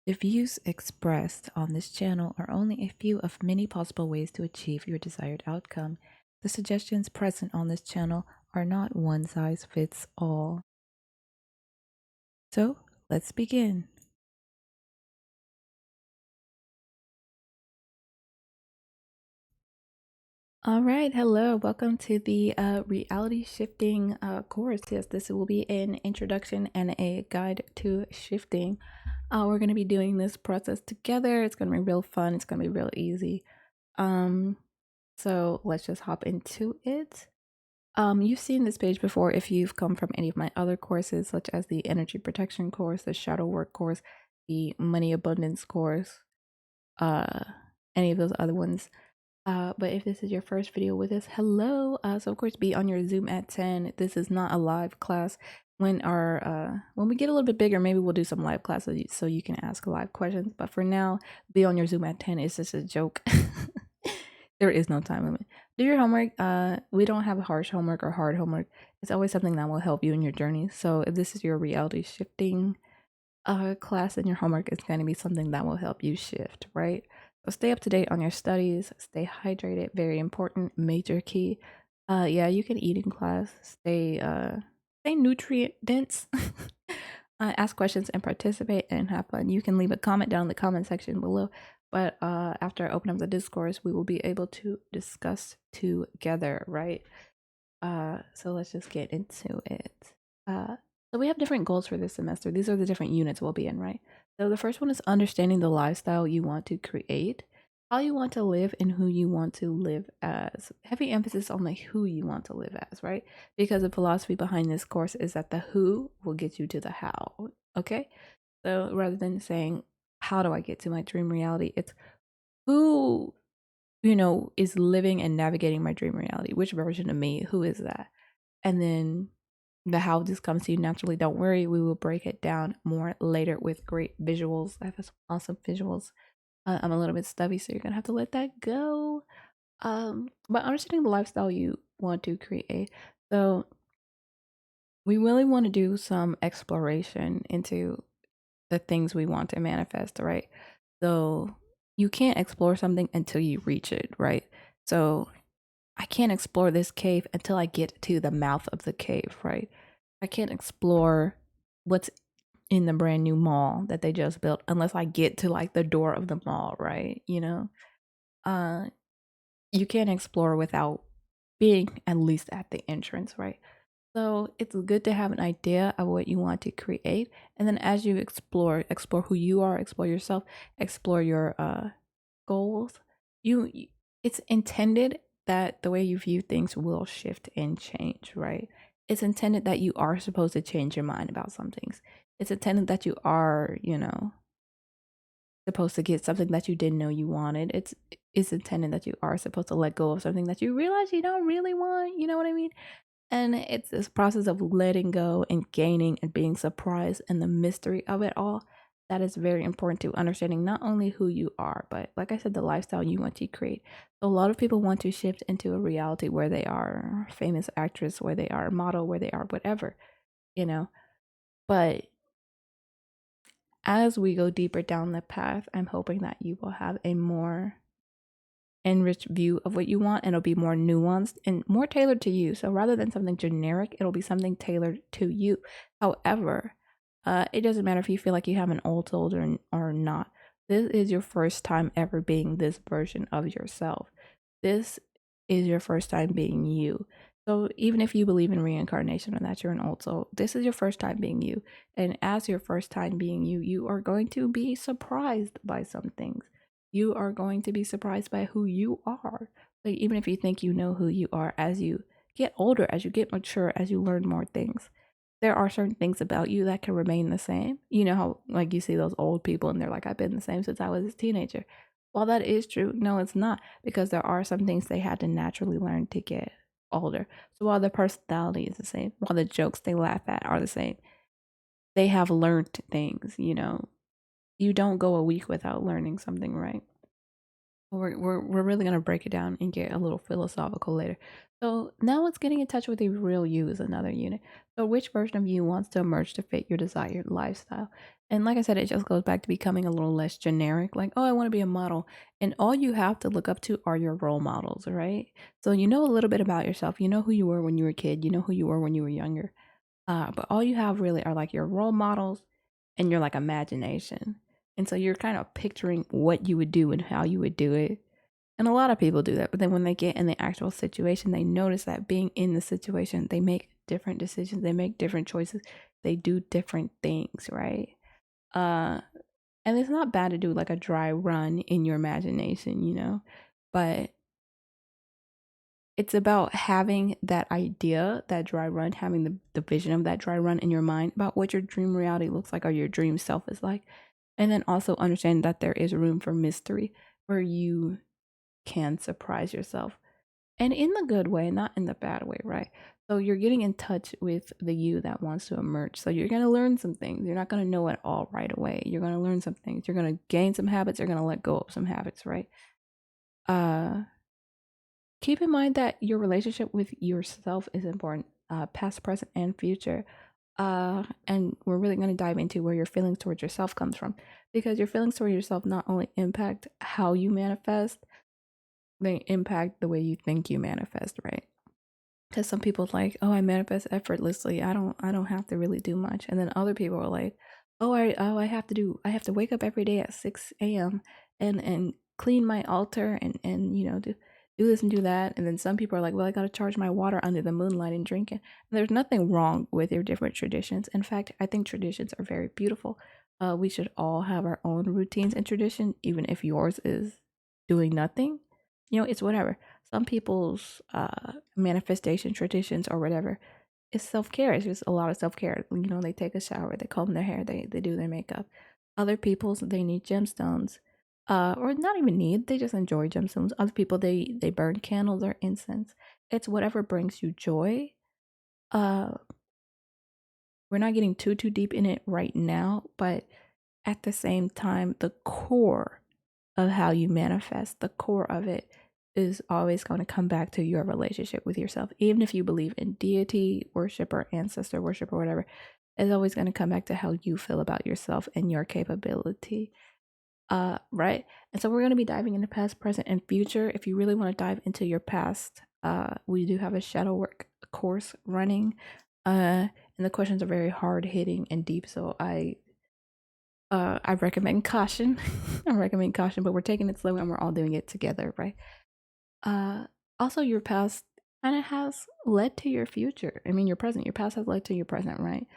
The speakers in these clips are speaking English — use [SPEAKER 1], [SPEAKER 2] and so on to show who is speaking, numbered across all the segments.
[SPEAKER 1] The views expressed on this channel are only a few of many possible ways to achieve your desired outcome. The suggestions present on this channel are not one size fits all. So, let's begin. All right, hello, welcome to the reality shifting course. Yes, this will be an introduction and a guide to shifting. We're going to be doing this process together. It's going to be real fun, it's going to be real easy. So let's just hop into it. You've seen this page before if you've come from any of my other courses, such as the energy protection course, the shadow work course, the money abundance course, uh, any of those other ones. But if this is your first video with us, hello. So of course, be on your Zoom at 10. This is not a live class. When we get a little bit bigger, maybe we'll do some live classes so you can ask live questions. But for now, be on your Zoom at 10. It's just a joke. There is no time limit. Do your homework. We don't have harsh homework or hard homework. It's always something that will help you in your journey. So if this is your reality shifting class, then your homework is going to be something that will help you shift, right? So stay up to date on your studies, stay hydrated, very important, major key. Yeah, you can eat in class, stay nutrient dense. Ask questions and participate and have fun. You can leave a comment down in the comment section below. But after I open up the discourse, we will be able to discuss together, right? So let's just get into it. So we have different goals for this semester. These are the different units we'll be in, right? So the first one is understanding the lifestyle you want to create, how you want to live, and who you want to live as. Heavy emphasis on the who you want to live as, right? Because the philosophy behind this course is that the who will get you to the how. Okay? So rather than saying, how do I get to my dream reality? It's who, is living and navigating my dream reality. Which version of me? Who is that? And then the how this comes to you naturally, don't worry, we will break it down more later with great visuals. I have some awesome visuals. I'm a little bit stubby, so you're gonna have to let that go. But understanding the lifestyle you want to create. So we really want to do some exploration into the things we want to manifest, right? So you can't explore something until you reach it, right? So I can't explore this cave until I get to the mouth of the cave, right? I can't explore what's in the brand new mall that they just built unless I get to like the door of the mall, right? Uh you can't explore without being at least at the entrance, right? So it's good to have an idea of what you want to create, and then as you explore who you are, explore yourself, explore your goals. You it's intended that the way you view things will shift and change, right? It's intended that you are supposed to change your mind about some things. It's intended that you are, supposed to get something that you didn't know you wanted. It's intended that you are supposed to let go of something that you realize you don't really want, you know what I mean? And it's this process of letting go and gaining and being surprised and the mystery of it all that is very important to understanding not only who you are, but like I said, the lifestyle you want to create. So a lot of people want to shift into a reality where they are a famous actress, where they are a model, where they are whatever, you know. But as we go deeper down the path, I'm hoping that you will have a more enriched view of what you want, and it'll be more nuanced and more tailored to you. So rather than something generic, it'll be something tailored to you. However, it doesn't matter if you feel like you have an old soul or not. This is your first time ever being this version of yourself. This is your first time being you. So even if you believe in reincarnation and that you're an old soul, this is your first time being you. And as your first time being you, you are going to be surprised by some things. You are going to be surprised by who you are. Like even if you think you know who you are, as you get older, as you get mature, as you learn more things, there are certain things about you that can remain the same. You know how like you see those old people and they're like, I've been the same since I was a teenager. While that is true, no, it's not, because there are some things they had to naturally learn to get older. So while their personality is the same, while the jokes they laugh at are the same, they have learned things, you know. You don't go a week without learning something, right? We're really gonna break it down and get a little philosophical later. So now it's getting in touch with the real you is another unit. So which version of you wants to emerge to fit your desired lifestyle? And like I said, it just goes back to becoming a little less generic, like, oh, I want to be a model. And all you have to look up to are your role models, right? So you know a little bit about yourself. You know who you were when you were a kid, you know who you were when you were younger. But all you have really are like your role models and your like imagination. And so you're kind of picturing what you would do and how you would do it. And a lot of people do that. But then when they get in the actual situation, they notice that being in the situation, they make different decisions, they make different choices, they do different things, right? Uh and it's not bad to do like a dry run in your imagination, you know, but it's about having that idea, that dry run, having the vision of that dry run in your mind about what your dream reality looks like or your dream self is like. And then also understand that there is room for mystery where you can surprise yourself. And in the good way, not in the bad way, right? So you're getting in touch with the you that wants to emerge. So you're going to learn some things. You're not going to know it all right away. You're going to learn some things. You're going to gain some habits. You're going to let go of some habits, right? Uh Keep in mind that your relationship with yourself is important, past, present, and future. And we're really going to dive into where your feelings towards yourself comes from, because your feelings towards yourself not only impact how you manifest, they impact the way you think you manifest, right? Because some people like, oh, I manifest effortlessly. I don't have to really do much. And then other people are like, I have to wake up every day at 6 a.m. and clean my altar and do this and do that. And then some people are like, well, I gotta charge my water under the moonlight and drink it. And there's nothing wrong with your different traditions. In fact, I think traditions are very beautiful. We should all have our own routines and tradition, even if yours is doing nothing. It's whatever. Some people's manifestation traditions or whatever is self-care. It's just a lot of self-care. They take a shower, they comb their hair, they do their makeup. Other people's, they need gemstones, or not even need, they just enjoy gemstones. Other people, they burn candles or incense. It's whatever brings you joy. uh we're not getting too deep in it right now, but at the same time, the core of how you manifest, the core of it is always going to come back to your relationship with yourself. Even if you believe in deity worship or ancestor worship or whatever, it's always going to come back to how you feel about yourself and your capability. Right. And so we're going to be diving into past, present, and future. If you really want to dive into your past, we do have a shadow work course running. And the questions are very hard hitting and deep. So I recommend caution. I recommend caution, but we're taking it slow and we're all doing it together, right? Uh, Also, your past kind of has led to your future. I mean, your present, your past has led to your present, right?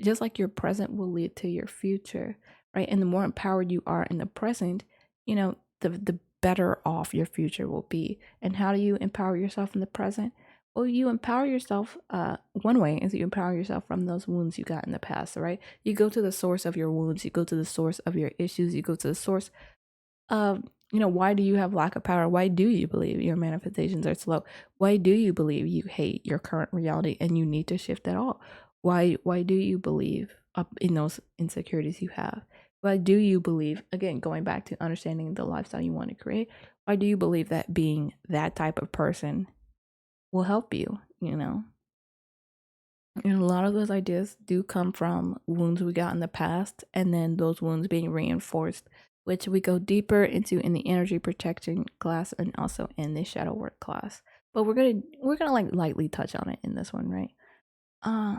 [SPEAKER 1] Just like your present will lead to your future, right? And the more empowered you are in the present, the better off your future will be. And how do you empower yourself in the present? Well, you empower yourself. One way is you empower yourself from those wounds you got in the past, right? You go to the source of your wounds. You go to the source of your issues. You go to the source of, why do you have lack of power? Why do you believe your manifestations are slow? Why do you believe you hate your current reality and you need to shift it all? Why do you believe up in those insecurities you have? Why do you believe, again, going back to understanding the lifestyle you want to create, why do you believe that being that type of person will help you, And a lot of those ideas do come from wounds we got in the past, and then those wounds being reinforced, which we go deeper into in the energy protection class and also in the shadow work class. But we're gonna like lightly touch on it in this one, right? Uh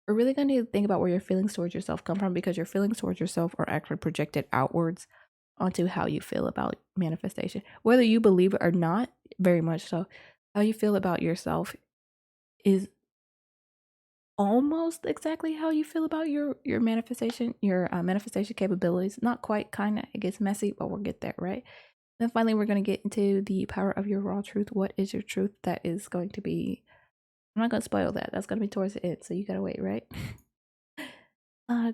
[SPEAKER 1] we're really gonna think about where your feelings towards yourself come from, because your feelings towards yourself are actually projected outwards onto how you feel about manifestation. Whether you believe it or not, very much so, how you feel about yourself is almost exactly how you feel about your manifestation, your manifestation capabilities. Not quite, kind of, it gets messy, but we'll get there, right? Then finally, we're going to get into the power of your raw truth. What is your truth? That is going to be, I'm not going to spoil that, that's going to be towards the end, so you gotta wait, right?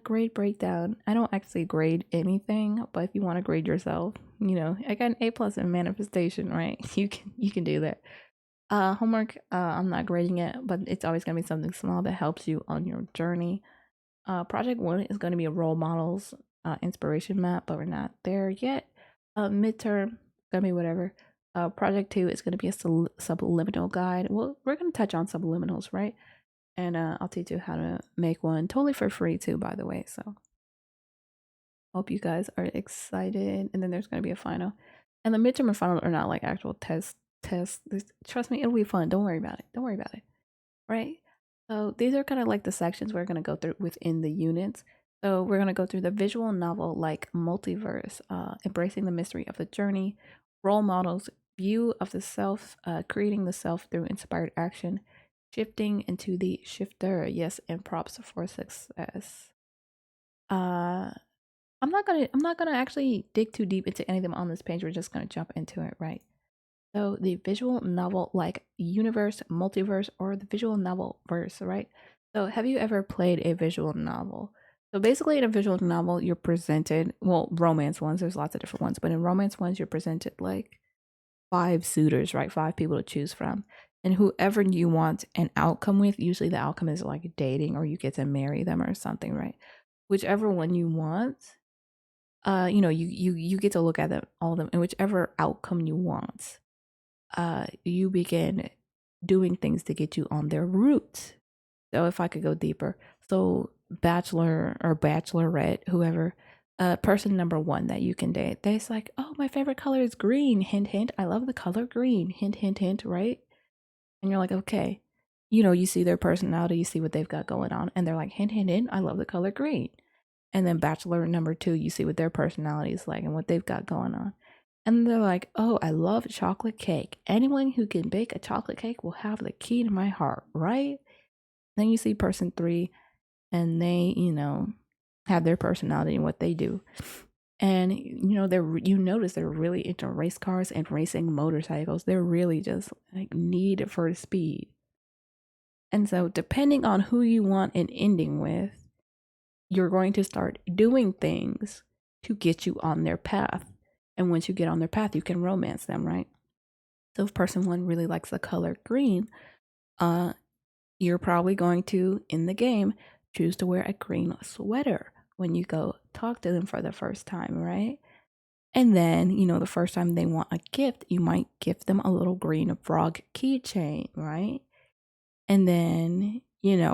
[SPEAKER 1] Grade breakdown. I don't actually grade anything, but if you want to grade yourself, I got an A plus in manifestation, right? You can do that. Homework, I'm not grading it, but it's always gonna be something small that helps you on your journey. Project one is gonna be a role models inspiration map, but we're not there yet. Midterm, gonna be whatever. Project 2 is gonna be a subliminal guide. Well, we're gonna touch on subliminals, right? And I'll teach you how to make one totally for free too, by the way. So hope you guys are excited. And then there's gonna be a final, and the midterm and final are not like actual tests. Trust me, it'll be fun. Don't worry about it. Don't worry about it. Right? So these are kind of like the sections we're gonna go through within the units. So we're gonna go through the visual novel like multiverse, embracing the mystery of the journey, role models, view of the self, creating the self through inspired action, shifting into the shifter. Yes, and props for success. Uh, I'm not gonna actually dig too deep into any of them on this page. We're just gonna jump into it, right? So the visual novel like universe, multiverse, or the visual novel verse, right? So have you ever played a visual novel? So basically in a visual novel, you're presented, well, romance ones, there's lots of different ones, but in romance ones, you're presented like five suitors, right? Five people to choose from. And whoever you want an outcome with, usually the outcome is like dating or you get to marry them or something, right? Whichever one you want, you get to look at them all of them and whichever outcome you want, you begin doing things to get you on their route. So if I could go deeper, so bachelor or bachelorette, whoever, person number one that you can date, they's like, oh, my favorite color is green. Hint, hint. I love the color green. Hint, hint, hint. Right? And you're like, okay. You see their personality, you see what they've got going on, and they're like, hint, hint, hint. I love the color green. And then bachelor number two, you see what their personality is like and what they've got going on. And they're like, oh, I love chocolate cake. Anyone who can bake a chocolate cake will have the key to my heart, right? Then you see person three, and they, have their personality and what they do. And you notice they're really into race cars and racing motorcycles. They're really just like need for speed. And so depending on who you want an ending with, you're going to start doing things to get you on their path. And once you get on their path, you can romance them, right? So if person one really likes the color green, you're probably going to, in the game, choose to wear a green sweater when you go talk to them for the first time, right? And then, the first time they want a gift, you might gift them a little green frog keychain, right? And then,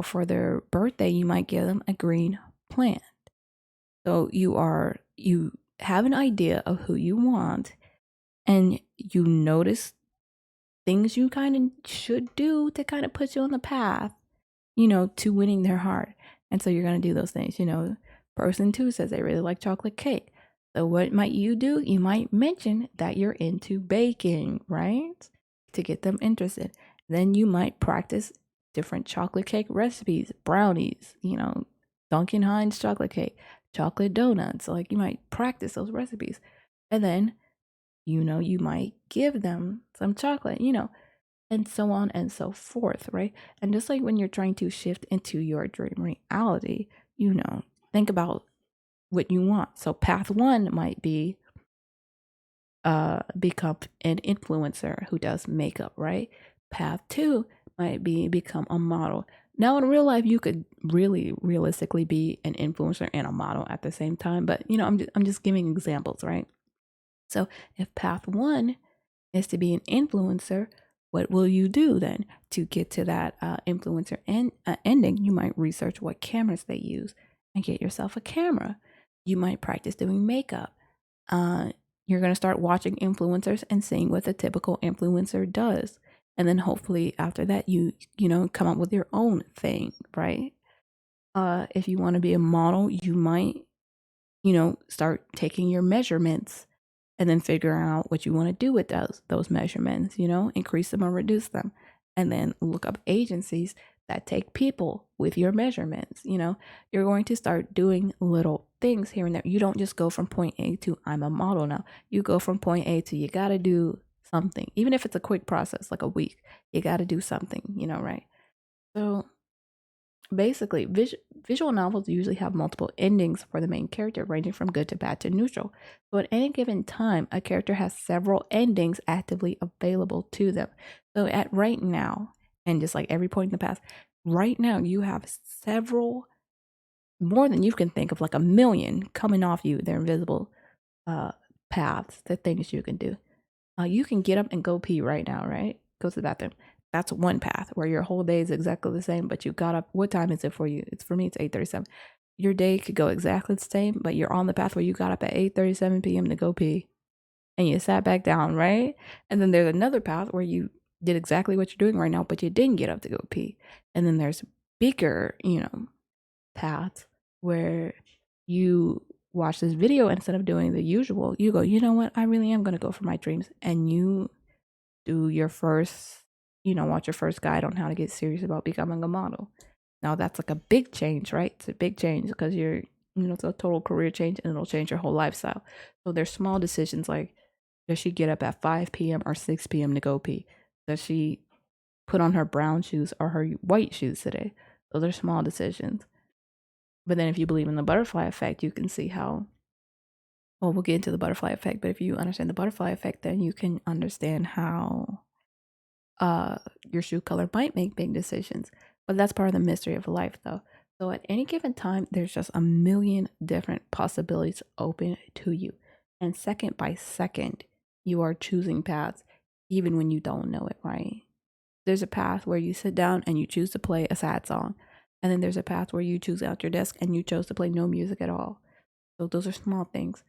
[SPEAKER 1] for their birthday, you might give them a green plant. So you have an idea of who you want, and you notice things you kind of should do to kind of put you on the path, to winning their heart. And so you're going to do those things. Person two says they really like chocolate cake. So what might you do? You might mention that you're into baking, right? To get them interested. Then you might practice different chocolate cake recipes, brownies, Duncan Hines chocolate cake, chocolate donuts. Like you might practice those recipes. And then, you might give them some chocolate, and so on and so forth, right? And just like when you're trying to shift into your dream reality, think about what you want. So path one might be become an influencer who does makeup, right? Path two might be become a model. Now in real life, you could really realistically be an influencer and a model at the same time, but I'm just giving examples, right? So if path one is to be an influencer, what will you do then to get to that influencer ending? You might research what cameras they use and get yourself a camera. You might practice doing makeup. You're going to start watching influencers and seeing what the typical influencer does. And then hopefully after that, you come up with your own thing, right? If you want to be a model, you might, start taking your measurements and then figure out what you want to do with those measurements, increase them or reduce them. And then look up agencies that take people with your measurements. You're going to start doing little things here and there. You don't just go from point A to I'm a model now. You go from point A to you got to do something. Even if it's a quick process, like a week, you got to do something, right? So basically, visual novels usually have multiple endings for the main character, ranging from good to bad to neutral. So at any given time, a character has several endings actively available to them. So at right now, and just like every point in the past, right now you have several, more than you can think of, like a million coming off you. They're invisible paths, the things you can do. You can get up and go pee right now, right? Go to the bathroom. That's one path where your whole day is exactly the same, but you got up. What time is it for you? It's for me, it's 8:37. Your day could go exactly the same, but you're on the path where you got up at 8:37 p.m. to go pee and you sat back down, right? And then there's another path where you did exactly what you're doing right now, but you didn't get up to go pee. And then there's bigger, paths where you watch this video instead of doing the usual. You go, you know what? I really am going to go for my dreams. And you do your first, watch your first guide on how to get serious about becoming a model. Now that's like a big change, right? It's a big change because it's a total career change and it'll change your whole lifestyle. So there's small decisions like, does she get up at 5 p.m. or 6 p.m. to go pee? Does she put on her brown shoes or her white shoes today? Those are small decisions. But then if you believe in the butterfly effect, you can see how, well, we'll get into the butterfly effect, but if you understand the butterfly effect, then you can understand how your shoe color might make big decisions. But that's part of the mystery of life, though. So at any given time, there's just a million different possibilities open to you. And second by second, you are choosing paths, even when you don't know it, right? There's a path where you sit down and you choose to play a sad song. And then there's a path where you choose out your desk and you chose to play no music at all. So those are small things.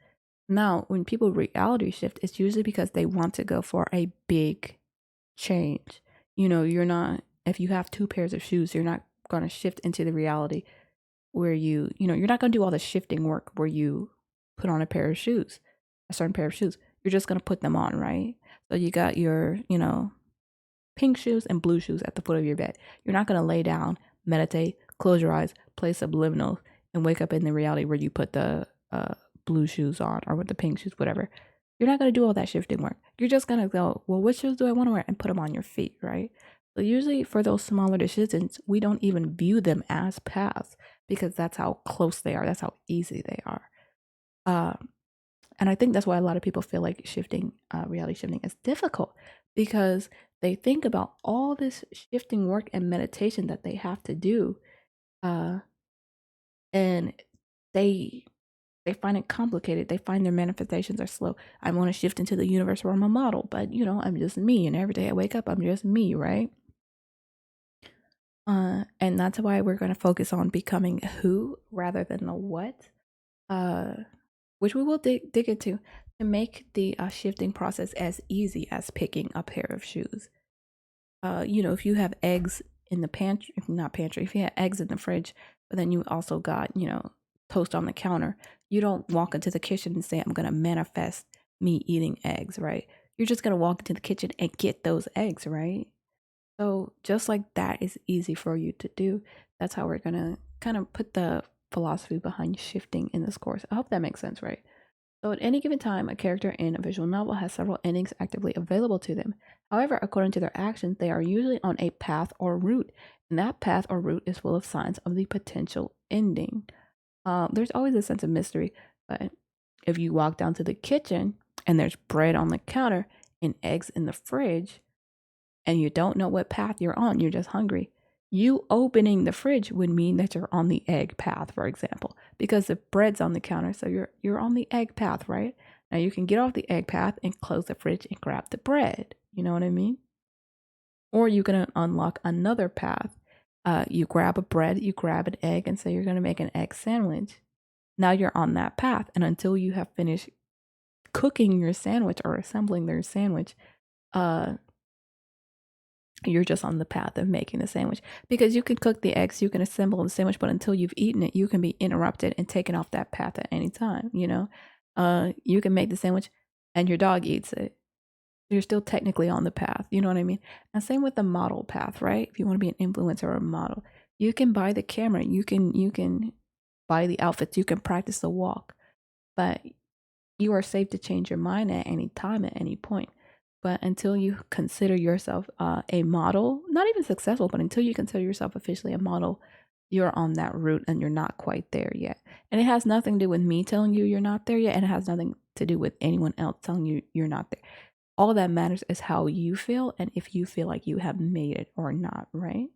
[SPEAKER 1] Now, when people reality shift, it's usually because they want to go for a big change. You're not, if you have two pairs of shoes, you're not going to shift into the reality where you're not going to do all the shifting work where you put on a certain pair of shoes. You're just going to put them on, right? So you got your, pink shoes and blue shoes at the foot of your bed. You're not going to lay down, meditate, close your eyes, play subliminals, and wake up in the reality where you put the blue shoes on or with the pink shoes, whatever. You're not going to do all that shifting work. You're just going to go, well, which shoes do I want to wear? And put them on your feet, right? So usually for those smaller decisions, we don't even view them as paths because that's how close they are. That's how easy they are. And I think that's why a lot of people feel like reality shifting is difficult because they think about all this shifting work and meditation that they have to do. And they find it complicated. They find their manifestations are slow. I want to shift into the universe where I'm a model, but I'm just me. And every day I wake up, I'm just me, right? And that's why we're going to focus on becoming who rather than the what, which we will dig into to make the shifting process as easy as picking a pair of shoes. If you have eggs in the pantry, if you have eggs in the fridge, but then you also got, toast on the counter, you don't walk into the kitchen and say, I'm going to manifest me eating eggs, right? You're just going to walk into the kitchen and get those eggs, right? So just like that is easy for you to do, that's how we're going to kind of put the philosophy behind shifting in this course. I hope that makes sense, right? So at any given time, a character in a visual novel has several endings actively available to them. However, according to their actions, they are usually on a path or route, and that path or route is full of signs of the potential ending. There's always a sense of mystery, but if you walk down to the kitchen and there's bread on the counter and eggs in the fridge, and you don't know what path you're on, you're just hungry, you opening the fridge would mean that you're on the egg path, for example, because the bread's on the counter, so you're on the egg path, right? Now you can get off the egg path and close the fridge and grab the bread. You know what I mean? Or you can unlock another path. You grab a bread, you grab an egg, and say you're going to make an egg sandwich. Now you're on that path, and until you have finished cooking your sandwich or assembling their sandwich, you're just on the path of making the sandwich, because you can cook the eggs, you can assemble the sandwich, but until you've eaten it, you can be interrupted and taken off that path at any time. You can make the sandwich and your dog eats it. You're still technically on the path. You know what I mean? And same with the model path, right? If you want to be an influencer or a model, you can buy the camera, you can buy the outfits, you can practice the walk, but you are safe to change your mind at any time, at any point. But until you consider yourself a model, not even successful, but until you consider yourself officially a model, you're on that route and you're not quite there yet. And it has nothing to do with me telling you you're not there yet. And it has nothing to do with anyone else telling you you're not there. All that matters is how you feel and if you feel like you have made it or not, right?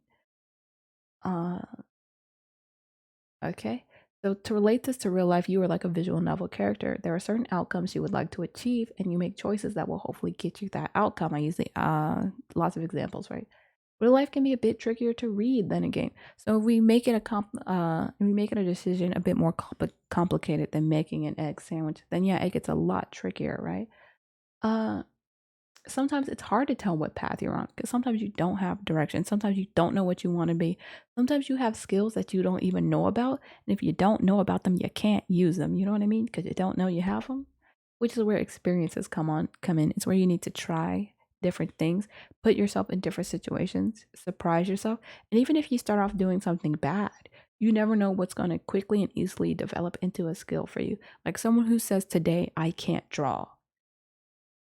[SPEAKER 1] Okay. So, to relate this to real life, you are like a visual novel character. There are certain outcomes you would like to achieve, and you make choices that will hopefully get you that outcome. I use lots of examples, right? Real life can be a bit trickier to read than a game. So, if we make it we make it a decision a bit more complicated than making an egg sandwich, then yeah, it gets a lot trickier, right? Uh, Sometimes it's hard to tell what path you're on because sometimes you don't have direction. Sometimes you don't know what you want to be. Sometimes you have skills that you don't even know about. And if you don't know about them, you can't use them. You know what I mean? Because you don't know you have them, which is where experiences come in. It's where you need to try different things, put yourself in different situations, surprise yourself. And even if you start off doing something bad, you never know what's going to quickly and easily develop into a skill for you. Like someone who says today, I can't draw,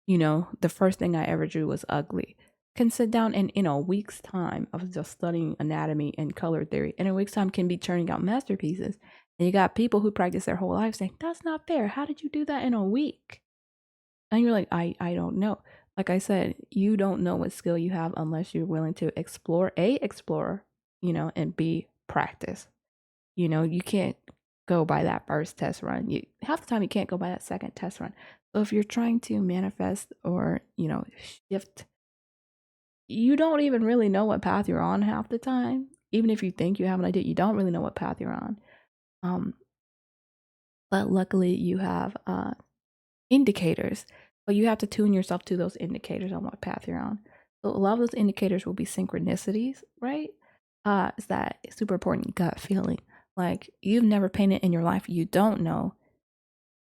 [SPEAKER 1] the first thing I ever drew was ugly, can sit down and in a week's time of just studying anatomy and color theory, in a week's time can be churning out masterpieces. And you got people who practice their whole life saying, that's not fair. How did you do that in a week? And you're like, I don't know. Like I said, you don't know what skill you have unless you're willing to explore, and B, practice. You can't go by that first test run. Half the time you can't go by that second test run. So if you're trying to manifest or, shift, you don't even really know what path you're on half the time. Even if you think you have an idea, you don't really know what path you're on. Um, but luckily you have indicators, but you have to tune yourself to those indicators on what path you're on. So a lot of those indicators will be synchronicities, right? Is that super important gut feeling. Like you've never painted in your life, you don't know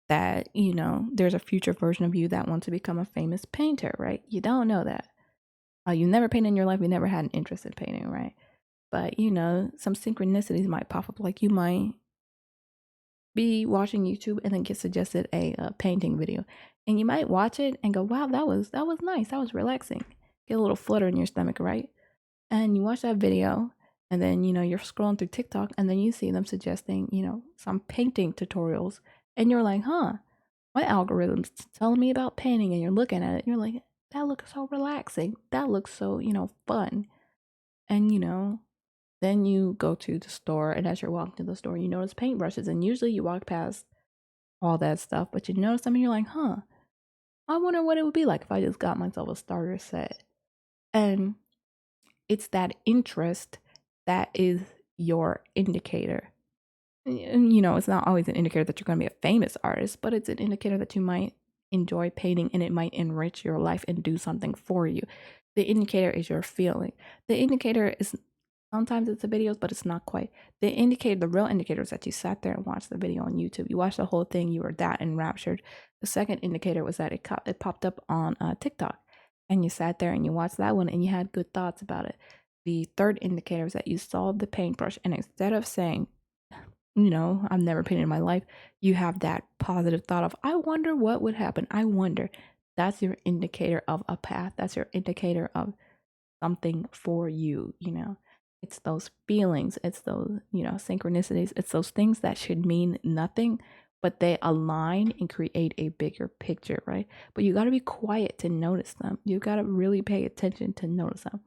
[SPEAKER 1] that, there's a future version of you that wants to become a famous painter, right? You don't know that. You never painted in your life, you never had an interest in painting, right? But, some synchronicities might pop up. Like you might be watching YouTube and then get suggested a painting video. And you might watch it and go, wow, that was nice. That was relaxing. Get a little flutter in your stomach, right? And you watch that video and then, you're scrolling through TikTok and then you see them suggesting, some painting tutorials. And you're like, huh, my algorithm's telling me about painting, and you're looking at it and you're like, that looks so relaxing. That looks so, fun. And, then you go to the store, and as you're walking to the store, you notice paintbrushes. And usually you walk past all that stuff, but you notice them and you're like, huh, I wonder what it would be like if I just got myself a starter set. And it's that interest that is your indicator. And, it's not always an indicator that you're going to be a famous artist, but it's an indicator that you might enjoy painting and it might enrich your life and do something for you. The indicator is your feeling. The indicator is sometimes it's the videos, but it's not quite. The real indicator is that you sat there and watched the video on YouTube. You watched the whole thing, you were that enraptured. The second indicator was that it popped up on TikTok and you sat there and you watched that one and you had good thoughts about it. The third indicator is that you saw the paintbrush and instead of saying, I've never painted in my life, you have that positive thought of, I wonder what would happen. I wonder. That's your indicator of a path. That's your indicator of something for you. It's those feelings, it's those, synchronicities, it's those things that should mean nothing, but they align and create a bigger picture, right? But you got to be quiet to notice them. You got to really pay attention to notice them.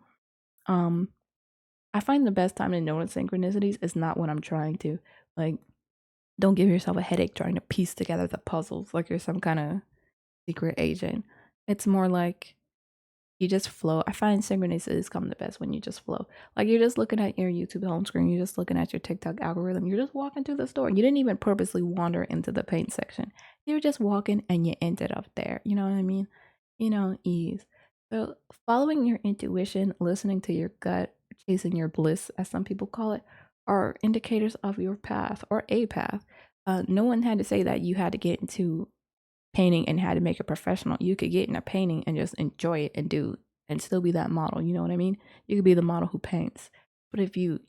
[SPEAKER 1] Um, I find the best time to notice synchronicities is not when I'm trying to, like, don't give yourself a headache trying to piece together the puzzles like you're some kind of secret agent. It's more like you just flow. I find synchronicities come the best when you just flow. Like you're just looking at your YouTube home screen, you're just looking at your TikTok algorithm, you're just walking through the store. You didn't even purposely wander into the paint section. You were just walking and you ended up there. You know what I mean? Ease. So following your intuition, listening to your gut, chasing your bliss, as some people call it, are indicators of your path or a path. No one had to say that you had to get into painting and had to make it professional. You could get in a painting and just enjoy it and do and still be that model. You know what I mean? You could be the model who paints. But if you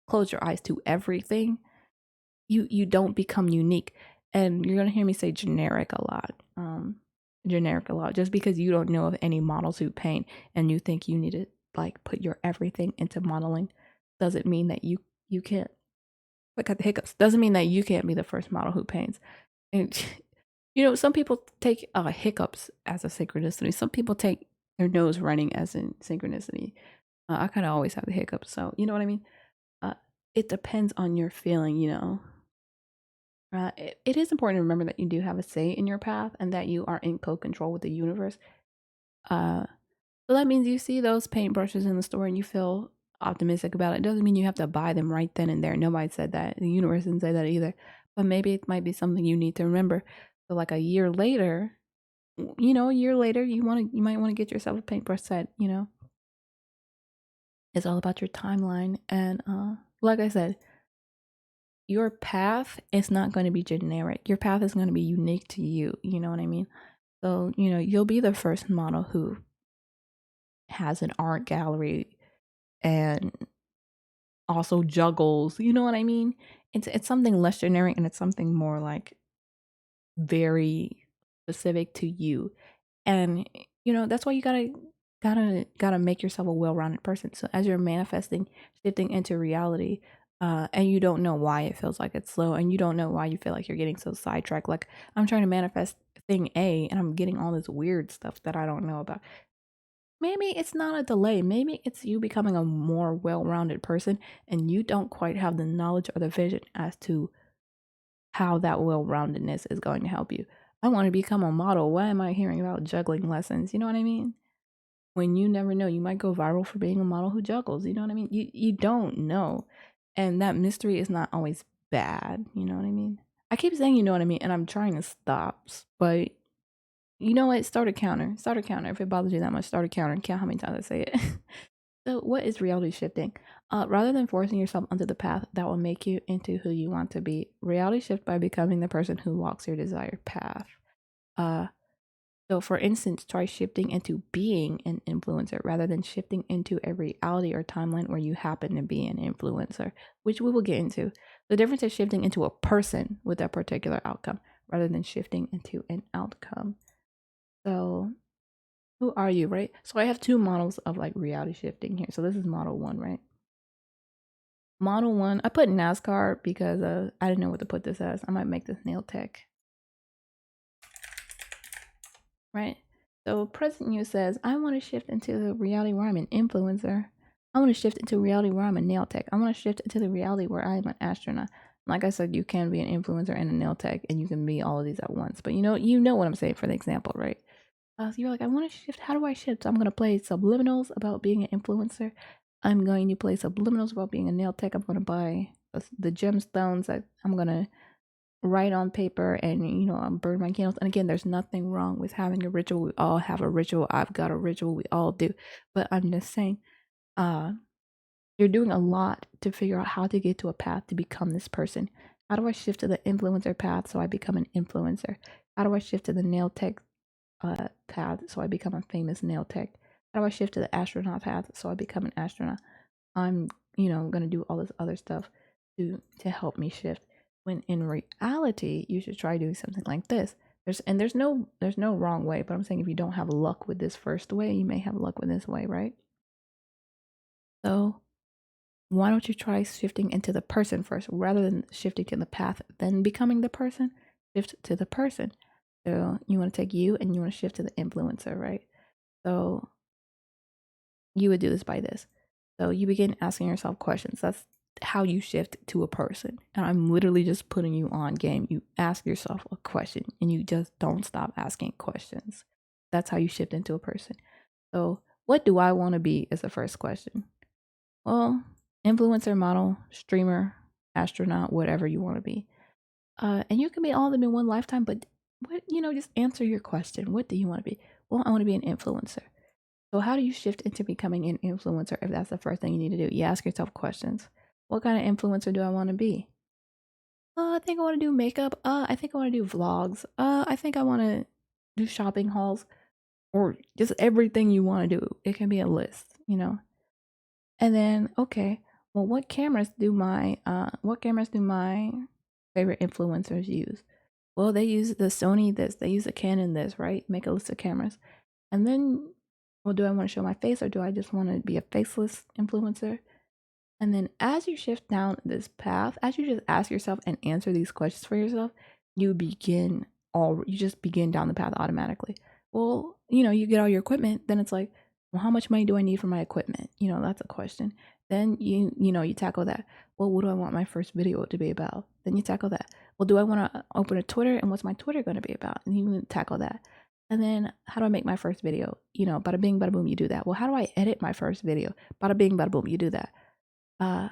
[SPEAKER 1] close your eyes to everything, you don't become unique. And you're gonna hear me say generic a lot. Generic a lot. Just because you don't know of any models who paint and you think you need to like put your everything into modeling doesn't mean that you can't, like at the hiccups, doesn't mean that you can't be the first model who paints. And some people take hiccups as a synchronicity. Some people take their nose running as in synchronicity. I kind of always have the hiccups, so you know what I mean. Uh, it depends on your feeling. It is important to remember that you do have a say in your path and that you are in co-control with the universe. Uh, so that means you see those paintbrushes in the store and you feel optimistic about it. It doesn't mean you have to buy them right then and there. Nobody said that. The universe didn't say that either. But maybe it might be something you need to remember. So like a year later, a year later, you might want to get yourself a paintbrush set. It's all about your timeline. And like I said, your path is not going to be generic. Your path is going to be unique to you. You know what I mean? So, you'll be the first model who has an art gallery and also juggles. You know what I mean? It's something less generic and it's something more like very specific to you. And that's why you gotta make yourself a well-rounded person. So as you're manifesting, shifting into reality, and you don't know why it feels like it's slow, and you don't know why you feel like you're getting so sidetracked. Like I'm trying to manifest thing A, and I'm getting all this weird stuff that I don't know about. Maybe it's not a delay. Maybe it's you becoming a more well-rounded person, and you don't quite have the knowledge or the vision as to how that well-roundedness is going to help you. I want to become a model. Why am I hearing about juggling lessons? You know what I mean? When you never know, you might go viral for being a model who juggles. You know what I mean? You don't know. And that mystery is not always bad. You know what I mean? I keep saying you know what I mean, and I'm trying to stop. But you know what? Start a counter. Start a counter. If it bothers you that much, start a counter and count how many times I say it. So, what is reality shifting? Rather than forcing yourself onto the path that will make you into who you want to be, reality shift by becoming the person who walks your desired path. Uh, so, for instance, try shifting into being an influencer rather than shifting into a reality or timeline where you happen to be an influencer, which we will get into. The difference is shifting into a person with a particular outcome rather than shifting into an outcome. So, who are you, right? So, I have two models of like reality shifting here. So, this is model one, right? Model one, I put NASCAR because I didn't know what to put this as. I might make this nail tech, right? So President You says, I want to shift into the reality where I'm an influencer. I want to shift into reality where I'm a nail tech. I want to shift into the reality where I am an astronaut. Like I said, you can be an influencer and a nail tech, and you can be all of these at once. But you know what I'm saying for the example, right? So you're like, I want to shift. How do I shift? So I'm gonna play subliminals about being an influencer. I'm going to play subliminals about being a nail tech. I'm gonna buy the gemstones that I'm gonna write on paper and burn my candles. And again, there's nothing wrong with having a ritual. We all have a ritual. I've got a ritual. We all do. But I'm just saying, uh, you're doing a lot to figure out how to get to a path to become this person. How do I shift to the influencer path so I become an influencer? How do I shift to the nail tech path so I become a famous nail tech? How do I shift to the astronaut path so I become an astronaut? I'm, gonna do all this other stuff to help me shift. When in reality, you should try doing something like this. There's no wrong way, but I'm saying if you don't have luck with this first way, you may have luck with this way, right? So why don't you try shifting into the person first rather than shifting to the path, then becoming the person? Shift to the person. So you want to take you and you want to shift to the influencer, right? So you would do this by this. So you begin asking yourself questions. That's how you shift to a person. And I'm literally just putting you on game. You ask yourself a question and you just don't stop asking questions. That's how you shift into a person. So, what do I want to be is the first question. Well, influencer, model, streamer, astronaut, whatever you want to be. And you can be all of them in one lifetime, but just answer your question. What do you want to be? Well, I want to be an influencer. So, how do you shift into becoming an influencer if that's the first thing you need to do? You ask yourself questions. What kind of influencer do I want to be? I think I want to do makeup. I think I want to do vlogs. I think I want to do shopping hauls or just everything you want to do. It can be a list. And then, okay, well, what cameras do my favorite influencers use? Well, they use the Sony this, they use the Canon this, right? Make a list of cameras. And then, well, do I want to show my face or do I just want to be a faceless influencer? And then as you shift down this path, as you just ask yourself and answer these questions for yourself, you just begin down the path automatically. Well, you get all your equipment, then it's like, well, how much money do I need for my equipment? That's a question. Then you tackle that. Well, what do I want my first video to be about? Then you tackle that. Well, do I want to open a Twitter, and what's my Twitter going to be about? And you would tackle that. And then how do I make my first video? Bada bing, bada boom, you do that. Well, how do I edit my first video? Bada bing, bada boom, you do that. Uh,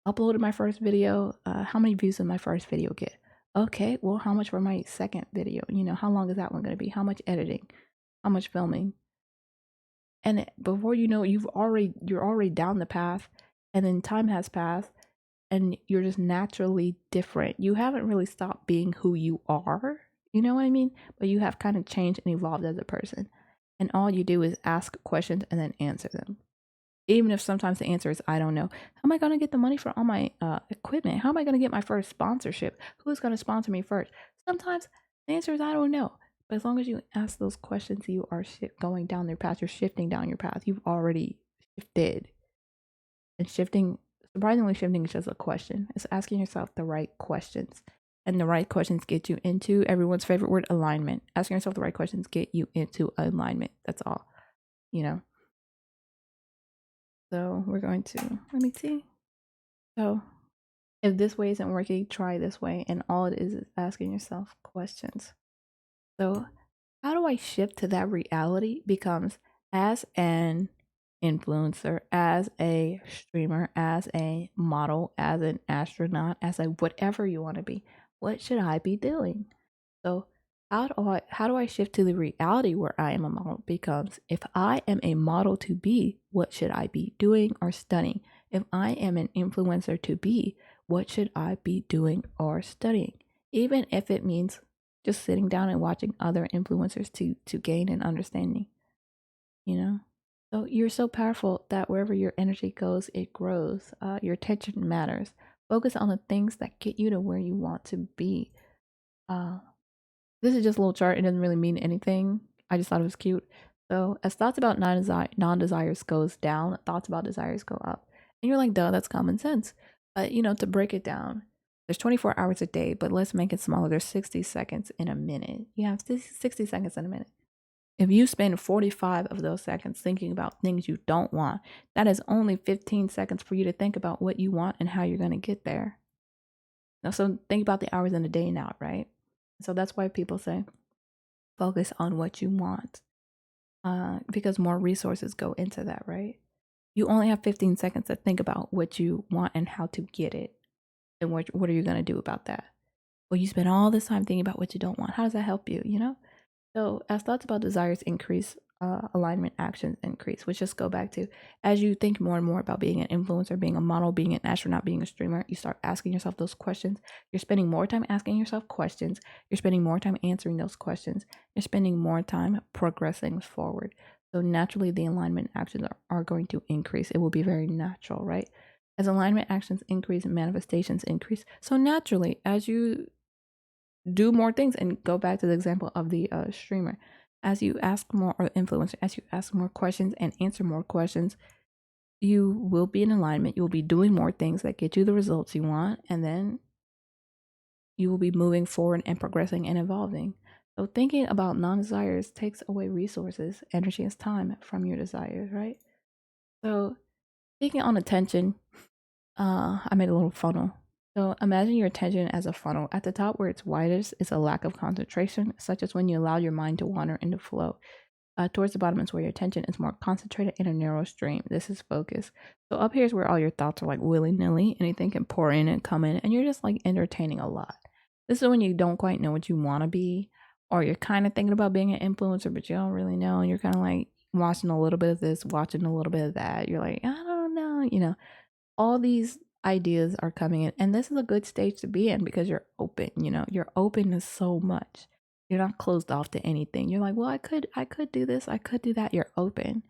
[SPEAKER 1] Uploaded my first video. How many views did my first video get? Okay, well, how much for my second video? How long is that one going to be? How much editing? How much filming? And before you know it, you're already down the path, and then time has passed, and you're just naturally different. You haven't really stopped being who you are, you know what I mean? But you have kind of changed and evolved as a person. And all you do is ask questions and then answer them. Even if sometimes the answer is, I don't know. How am I going to get the money for all my equipment? How am I going to get my first sponsorship? Who's going to sponsor me first? Sometimes the answer is, I don't know. But as long as you ask those questions, you are going down their path. You're shifting down your path. You've already shifted. And surprisingly, shifting is just a question. It's asking yourself the right questions. And the right questions get you into everyone's favorite word, alignment. Asking yourself the right questions get you into alignment. That's all, you know. So we're going to, let me see. So if this way isn't working, try this way. And all it is asking yourself questions. So how do I shift to that reality becomes, as an influencer, as a streamer, as a model, as an astronaut, as a whatever you want to be, what should I be doing? So how do I shift to the reality where I am a model becomes, if I am a model to be, what should I be doing or studying? If I am an influencer to be, what should I be doing or studying? Even if it means just sitting down and watching other influencers to gain an understanding, you know. So you're so powerful that wherever your energy goes, it grows. Your attention matters. Focus on the things that get you to where you want to be. uh, this is just a little chart. It doesn't really mean anything. I just thought it was cute. So as thoughts about non-desires goes down, thoughts about desires go up. And you're like, duh, that's common sense. But to break it down, there's 24 hours a day, but let's make it smaller. There's 60 seconds in a minute. You have 60 seconds in a minute. If you spend 45 of those seconds thinking about things you don't want, that is only 15 seconds for you to think about what you want and how you're going to get there. Now, so think about the hours in a day now, right? So that's why people say focus on what you want, because more resources go into that, right? You only have 15 seconds to think about what you want and how to get it. And what are you going to do about that? Well, you spend all this time thinking about what you don't want. How does that help you, So as thoughts about desires increase, alignment actions increase, which just go back to, as you think more and more about being an influencer, being a model, being an astronaut, being a streamer, you start asking yourself those questions. You're spending more time asking yourself questions. You're spending more time answering those questions. You're spending more time progressing forward. So naturally, the alignment actions are going to increase. It will be very natural, right? As alignment actions increase, manifestations increase. So naturally, as you do more things, and go back to the example of the streamer, as you ask more, or influencer, as you ask more questions and answer more questions, you will be in alignment. You'll be doing more things that get you the results you want, and then you will be moving forward and progressing and evolving. So thinking about non-desires takes away resources, energy, and time from your desires, right? So taking on attention, I made a little funnel. So imagine your attention as a funnel. At the top where it's widest is a lack of concentration, such as when you allow your mind to wander into flow. Towards the bottom is where your attention is more concentrated in a narrow stream. This is focus. So up here is where all your thoughts are like willy-nilly. Anything can pour in and come in, and you're just like entertaining a lot. This is when you don't quite know what you want to be, or you're kind of thinking about being an influencer, but you don't really know, and you're kind of like watching a little bit of this, watching a little bit of that. You're like, I don't know. All these ideas are coming in, and this is a good stage to be in because you're open. You're open to so much. You're not closed off to anything. You're like, well, I could do this, I could do that. You're open.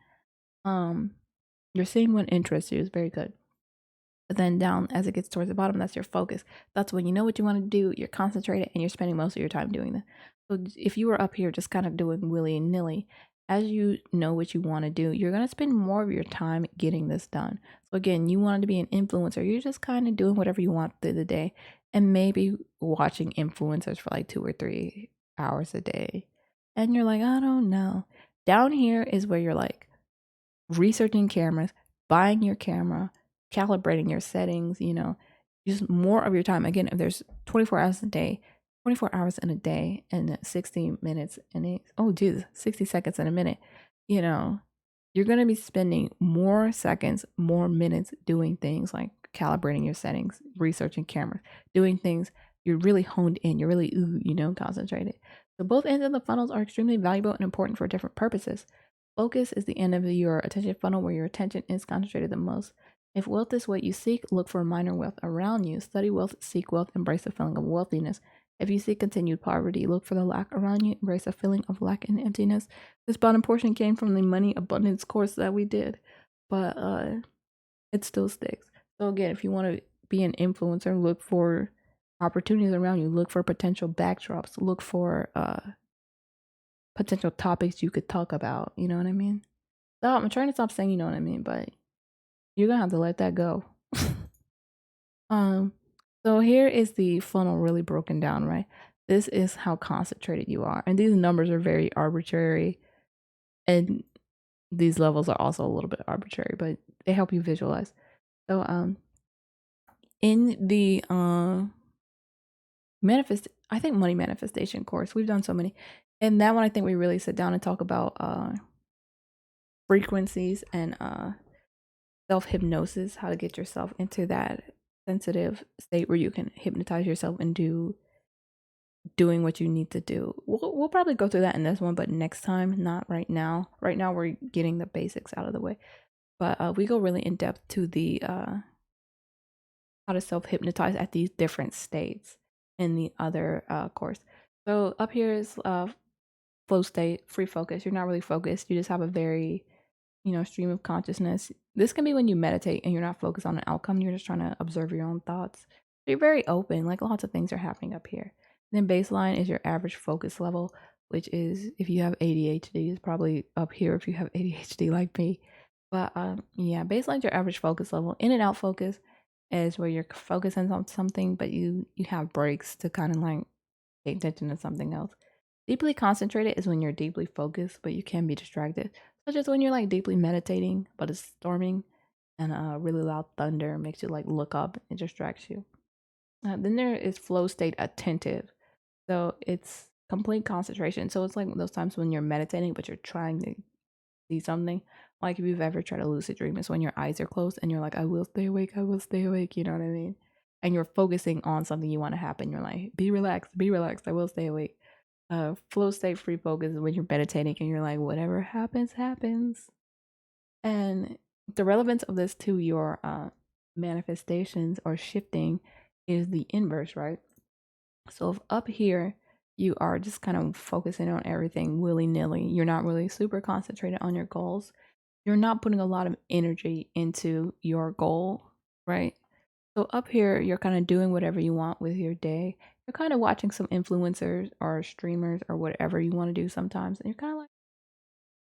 [SPEAKER 1] You're seeing what interests you is very good. But then down as it gets towards the bottom, that's your focus. That's when you know what you want to do, you're concentrated, and you're spending most of your time doing that. So if you were up here just kind of doing willy-nilly, as you know what you want to do, you're going to spend more of your time getting this done. So again, you wanted to be an influencer, you're just kind of doing whatever you want through the day, and maybe watching influencers for like 2 or 3 hours a day. And you're like, I don't know. Down here is where you're like researching cameras, buying your camera, calibrating your settings, use more of your time. Again, if there's 24 hours a day, 24 hours in a day and 60 minutes in a, oh Jesus, 60 seconds in a minute, you know, you're going to be spending more seconds, more minutes doing things like calibrating your settings, researching cameras, doing things you're really honed in, you're really, concentrated. So both ends of the funnels are extremely valuable and important for different purposes. Focus is the end of your attention funnel where your attention is concentrated the most. If wealth is what you seek, look for minor wealth around you. Study wealth, seek wealth, embrace the feeling of wealthiness. If you seek continued poverty, look for the lack around you, embrace a feeling of lack and emptiness. This bottom portion came from the money abundance course that we did, but it still sticks. So again, if you want to be an influencer, look for opportunities around you, look for potential backdrops, look for potential topics you could talk about. You know what I mean? So I'm trying to stop saying you know what I mean, but you're gonna have to let that go. um, so here is the funnel really broken down, right? This is how concentrated you are, and these numbers are very arbitrary, and these levels are also a little bit arbitrary, but they help you visualize. So in the I think money manifestation course, we've done so many. And that one I think we really sit down and talk about frequencies and self-hypnosis, how to get yourself into that sensitive state where you can hypnotize yourself into doing what you need to do. We'll probably go through that in this one, but next time, not right now. Right now we're getting the basics out of the way. But we go really in depth to the how to self-hypnotize at these different states in the other course. So up here is flow state, free focus. You're not really focused. You just have a very, stream of consciousness. This can be when you meditate and you're not focused on an outcome. You're just trying to observe your own thoughts. You're very open. Like lots of things are happening up here. And then baseline is your average focus level, which is if you have ADHD, is probably up here if you have ADHD like me. But yeah, baseline is your average focus level. In and out focus is where you're focusing on something, but you have breaks to kind of like pay attention to something else. Deeply concentrated is when you're deeply focused, but you can be distracted, such as when you're like deeply meditating, but it's storming and really loud thunder makes you like look up and distracts you. Then there is flow state attentive. So it's complete concentration. So it's like those times when you're meditating, but you're trying to see something. Like if you've ever tried to lucid dream, it's when your eyes are closed and you're like, I will stay awake, I will stay awake. You know what I mean? And you're focusing on something you want to happen. You're like, be relaxed, I will stay awake. Flow state free focus is when you're meditating and you're like, whatever happens, happens. And the relevance of this to your manifestations or shifting is the inverse, right? So if up here you are just kind of focusing on everything willy nilly, you're not really super concentrated on your goals, you're not putting a lot of energy into your goal, right? So up here, you're kind of doing whatever you want with your day. You're kind of watching some influencers or streamers or whatever you want to do sometimes. And you're kind of like,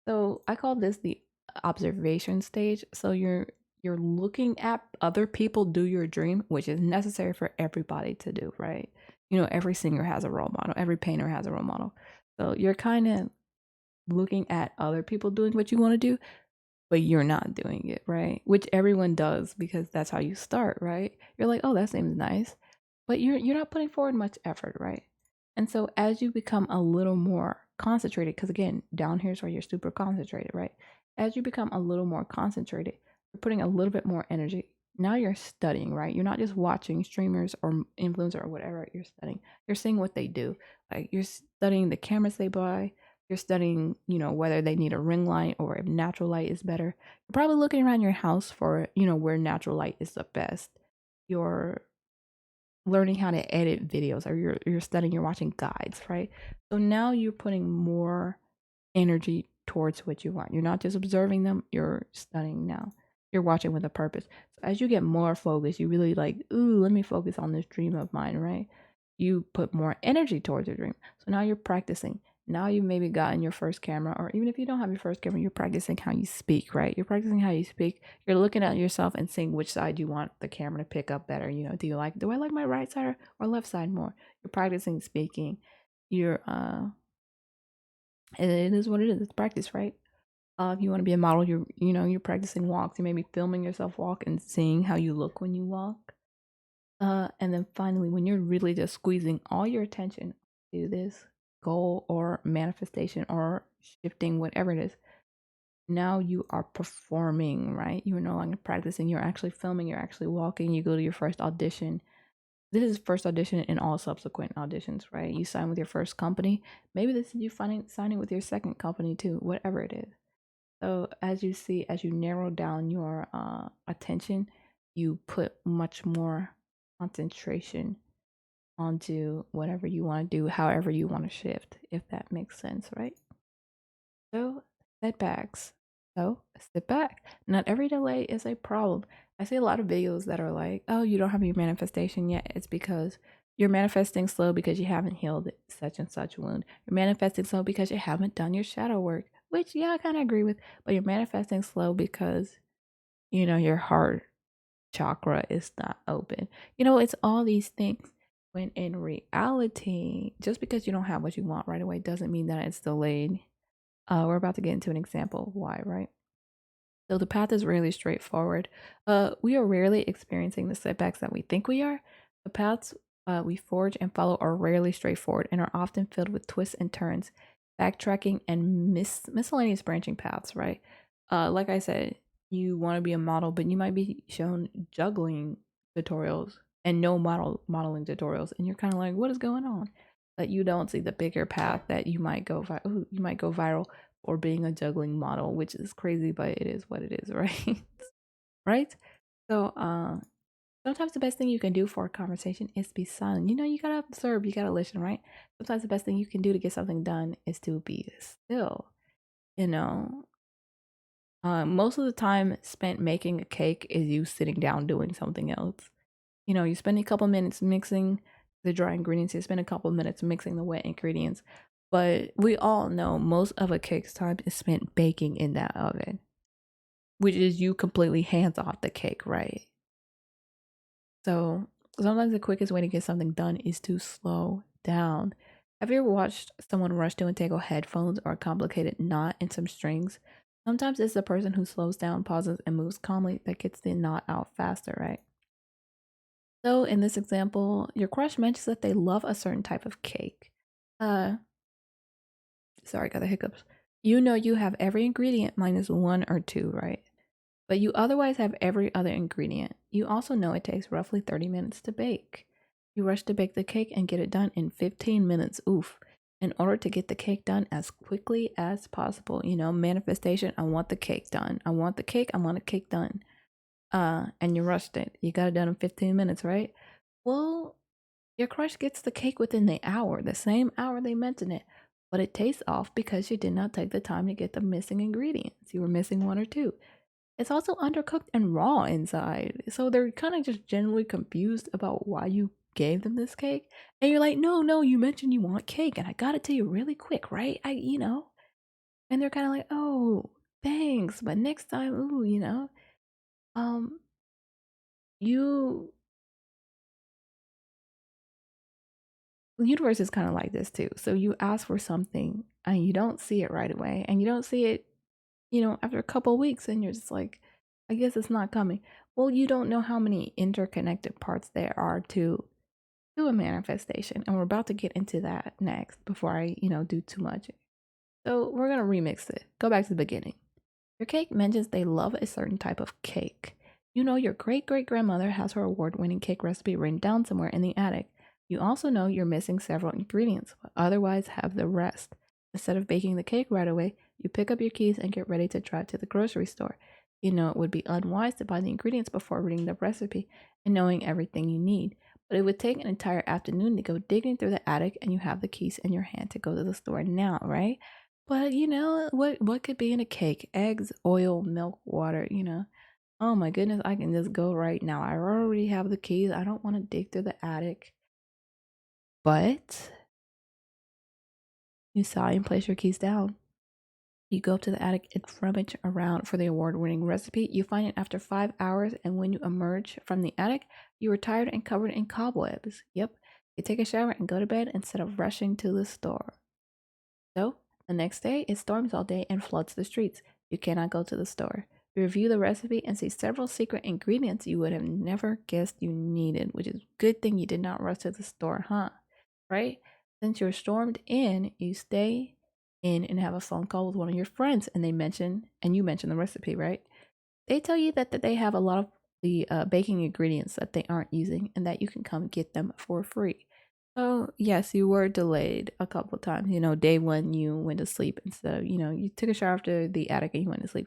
[SPEAKER 1] so I call this the observation stage. So you're looking at other people do your dream, which is necessary for everybody to do, right? Every singer has a role model, every painter has a role model. So you're kind of looking at other people doing what you want to do, but you're not doing it, right? Which everyone does because that's how you start, right? You're like, oh, that seems nice, but you're not putting forward much effort, right? And so as you become a little more concentrated, because again, down here is where you're super concentrated, right? As you become a little more concentrated, you're putting a little bit more energy. Now you're studying, right? You're not just watching streamers or influencer or whatever. You're studying. You're seeing what they do. Like you're studying the cameras they buy. You're studying, whether they need a ring light or if natural light is better. You're probably looking around your house for, where natural light is the best. You're learning how to edit videos or you're studying, you're watching guides, right? So now you're putting more energy towards what you want. You're not just observing them, you're studying now. You're watching with a purpose. So as you get more focused, you really like, ooh, let me focus on this dream of mine, right? You put more energy towards your dream. So now you're practicing. Now you've maybe gotten your first camera, or even if you don't have your first camera, you're practicing how you speak, right? You're practicing how you speak. You're looking at yourself and seeing which side you want the camera to pick up better. Do I like my right side or left side more? You're practicing speaking. You're it is what it is. It's practice, right? If you want to be a model, you're practicing walks. You may be filming yourself walk and seeing how you look when you walk. And then finally, when you're really just squeezing all your attention to this goal or manifestation or shifting, whatever it is, now you are performing, right? You're no longer practicing, you're actually filming, you're actually walking, you go to your first audition. This is first audition and all subsequent auditions, right? You sign with your first company. Maybe this is you signing with your second company too, whatever it is. So as you see, as you narrow down your attention, you put much more concentration onto whatever you want to do, however you want to shift, if that makes sense, right? So setbacks. So sit back. Not every delay is a problem. I see a lot of videos that are like, oh, you don't have your manifestation yet. It's because you're manifesting slow because you haven't healed such and such wound. You're manifesting slow because you haven't done your shadow work, which, yeah, I kind of agree with. But you're manifesting slow because, your heart chakra is not open. It's all these things. When in reality, just because you don't have what you want right away doesn't mean that it's delayed. We're about to get into an example of why, right? So the path is really straightforward. We are rarely experiencing the setbacks that we think we are. The paths we forge and follow are rarely straightforward and are often filled with twists and turns, backtracking, and miscellaneous branching paths, right? Like I said, you want to be a model, but you might be shown juggling tutorials and no modeling tutorials, and you're kind of like, what is going on? But you don't see the bigger path that you might go you might go viral or being a juggling model, which is crazy, but it is what it is, right? Right? So, sometimes the best thing you can do for a conversation is be silent. You gotta observe, you gotta listen, right? Sometimes the best thing you can do to get something done is to be still. You know, most of the time spent making a cake is you sitting down doing something else. You spend a couple minutes mixing the dry ingredients, you spend a couple minutes mixing the wet ingredients. But we all know most of a cake's time is spent baking in that oven, which is you completely hands off the cake, right? So sometimes the quickest way to get something done is to slow down. Have you ever watched someone rush to entangle headphones or a complicated knot in some strings? Sometimes it's the person who slows down, pauses, and moves calmly that gets the knot out faster, right? So in this example, your crush mentions that they love a certain type of cake. Uh, sorry, got the hiccups. You have every ingredient minus one or two, right? But you otherwise have every other ingredient. You also know it takes roughly 30 minutes to bake. You rush to bake the cake and get it done in 15 minutes. Oof. In order to get the cake done as quickly as possible, manifestation, I want the cake done. I want the cake, I want the cake done. And you rushed it. You got it done in 15 minutes, right? Well, your crush gets the cake within the hour, the same hour they mention it, but it tastes off because you did not take the time to get the missing ingredients. You were missing one or two. It's also undercooked and raw inside. So they're kind of just generally confused about why you gave them this cake. And you're like, no, no, you mentioned you want cake and I got it to you really quick, right? And they're kind of like, oh, thanks. But next time, um, you, the universe is kind of like this too. So you ask for something and you don't see it right away and you don't see it, after a couple of weeks and you're just like, I guess it's not coming. Well, you don't know how many interconnected parts there are to a manifestation. And we're about to get into that next before I, do too much. So we're going to remix it. Go back to the beginning. Your cake mentions they love a certain type of cake. Your great great grandmother has her award winning cake recipe written down somewhere in the attic. You also know you're missing several ingredients, but otherwise have the rest. Instead of baking the cake right away, you pick up your keys and get ready to drive to the grocery store. You know it would be unwise to buy the ingredients before reading the recipe and knowing everything you need, but it would take an entire afternoon to go digging through the attic and you have the keys in your hand to go to the store now, right? But what could be in a cake? Eggs, oil, milk, water. Oh my goodness, I can just go right now. I already have the keys. I don't want to dig through the attic. But you sigh and place your keys down. You go up to the attic and rummage around for the award-winning recipe. You find it after 5 hours, and when you emerge from the attic, you are tired and covered in cobwebs. Yep. You take a shower and go to bed instead of rushing to the store. So, the next day, it storms all day and floods the streets. You cannot go to the store. You review the recipe and see several secret ingredients you would have never guessed you needed, which is a good thing you did not rush to the store, huh? Right? Since you're stormed in, you stay in and have a phone call with one of your friends, and you mention the recipe, right? They tell you that they have a lot of the baking ingredients that they aren't using and that you can come get them for free. So, yes, you were delayed a couple of times. Day one, you went to sleep instead of, you took a shower after the attic and you went to sleep.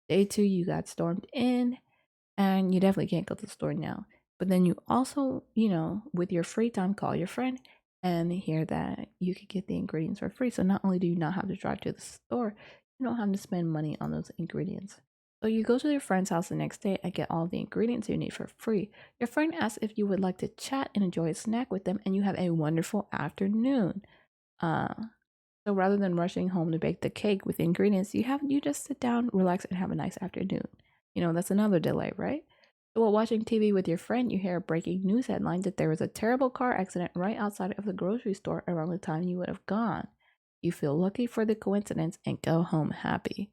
[SPEAKER 1] Day two, you got stormed in, and you definitely can't go to the store now. But then you also, with your free time, call your friend and hear that you could get the ingredients for free. So not only do you not have to drive to the store, you don't have to spend money on those ingredients. So you go to your friend's house the next day and get all the ingredients you need for free. Your friend asks if you would like to chat and enjoy a snack with them, and you have a wonderful afternoon. Uh, so rather than rushing home to bake the cake with the ingredients, you just sit down, relax, and have a nice afternoon. That's another delay, right? So while watching TV with your friend, you hear a breaking news headline that there was a terrible car accident right outside of the grocery store around the time you would have gone. You feel lucky for the coincidence and go home happy.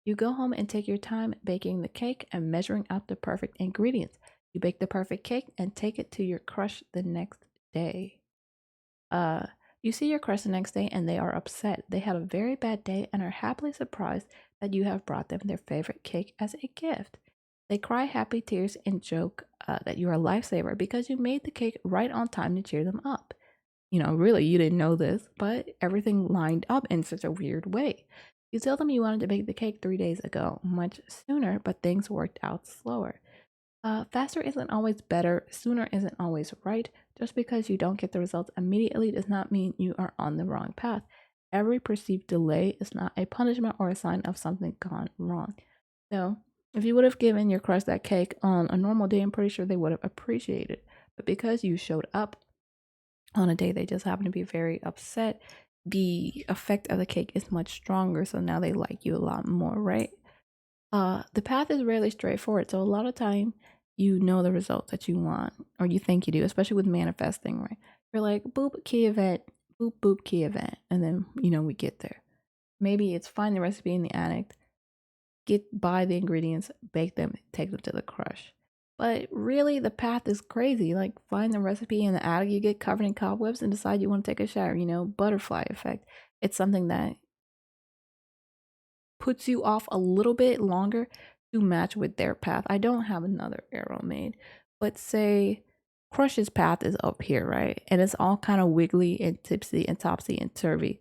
[SPEAKER 1] You go home and take your time baking the cake and measuring out the perfect ingredients. You bake the perfect cake and take it to your crush the next day. Uh, you see your crush the next day and they are upset. They had a very bad day and are happily surprised that you have brought them their favorite cake as a gift. They cry happy tears and joke that you are a lifesaver because you made the cake right on time to cheer them up. Really, you didn't know this, but everything lined up in such a weird way. You tell them you wanted to bake the cake 3 days ago, much sooner, but things worked out slower. Faster isn't always better, sooner isn't always right. Just because you don't get the results immediately does not mean you are on the wrong path. Every perceived delay is not a punishment or a sign of something gone wrong. So, if you would have given your crush that cake on a normal day, I'm pretty sure they would have appreciated it. But because you showed up on a day they just happen to be very upset, the effect of the cake is much stronger. So now they like you a lot more, right? The path is rarely straightforward. So a lot of time you know the results that you want, or you think you do, especially with manifesting, right? You're like, boop, key event, boop, boop, key event. And then, we get there. Maybe it's find the recipe in the attic, buy the ingredients, bake them, take them to the crush. But really, the path is crazy. Like, find the recipe in the attic, you get covered in cobwebs and decide you want to take a shower, butterfly effect. It's something that puts you off a little bit longer to match with their path. I don't have another arrow made, but say Crush's path is up here, right? And it's all kind of wiggly and tipsy and topsy and turvy,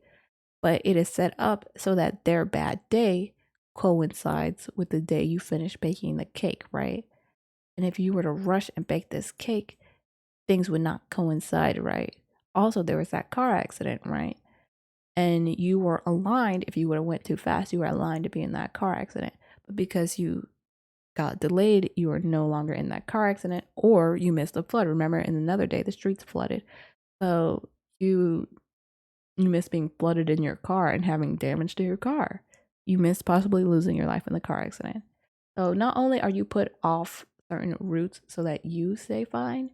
[SPEAKER 1] but it is set up so that their bad day coincides with the day you finish baking the cake, right? And if you were to rush and bake this cake, things would not coincide, right? Also, there was that car accident, right? And you were aligned. If you would have went too fast, you were aligned to be in that car accident. But because you got delayed, you are no longer in that car accident, or you missed a flood. Remember, in another day the streets flooded, so you missed being flooded in your car and having damage to your car. You missed possibly losing your life in the car accident. So not only are you put off certain routes so that you stay fine,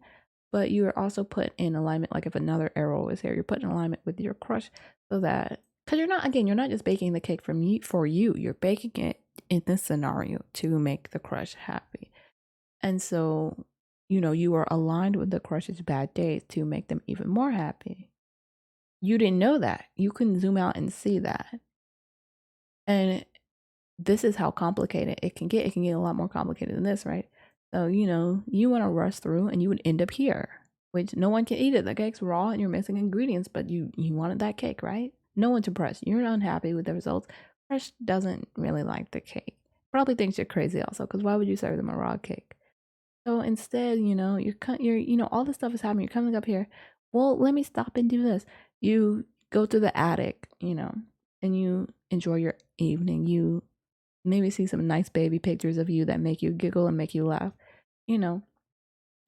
[SPEAKER 1] but you are also put in alignment. Like if another arrow is here, you're put in alignment with your crush, so that, because you're not just baking the cake for you, you're baking it in this scenario to make the crush happy. And so, you are aligned with the crush's bad days to make them even more happy. You didn't know that. You couldn't zoom out and see that. And this is how complicated it can get. It can get a lot more complicated than this, right? So, you want to rush through and you would end up here, which no one can eat it. The cake's raw and you're missing ingredients, but you wanted that cake, right? No one's impressed. You're not unhappy with the results. Crush doesn't really like the cake. Probably thinks you're crazy also, because why would you serve them a raw cake? So instead, all this stuff is happening. You're coming up here. Well, let me stop and do this. You go to the attic, and you enjoy your evening. You maybe see some nice baby pictures of you that make you giggle and make you laugh. You know,